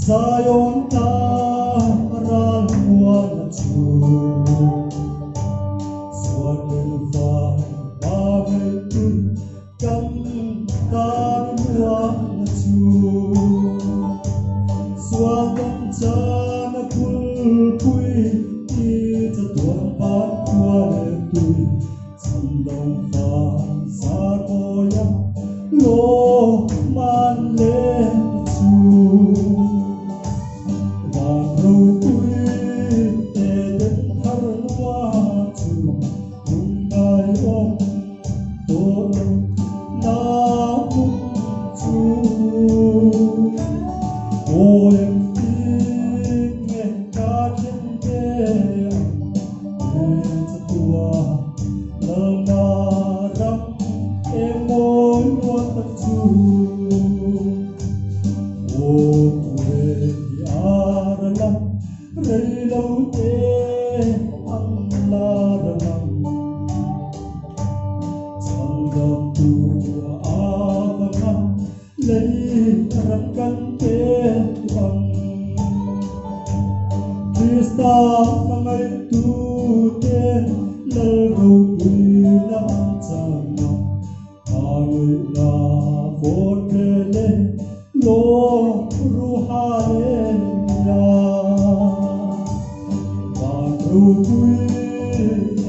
Zion taral muan chu Swan vai ave tu kam tan muan chu Swan chan kul pui ti cha tuan pa kuan tu Cham dong fa sa ko ya lo man le Krista mangai tu te lal ro pui na chana ai la fotele lo ruhale ya ba ro pui